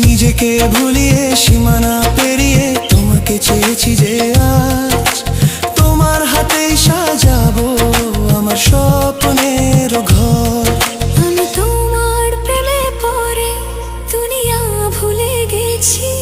নিজেকে ভুলিয়ে সীমানা পেরিয়ে তোমাকে চেয়েছি যে আজ তোমার হাতেই সাজাবো আমার স্বপ্নের ঘর। আমি তোমার প্রেমে পড়ে দুনিয়া ভুলে গেছি।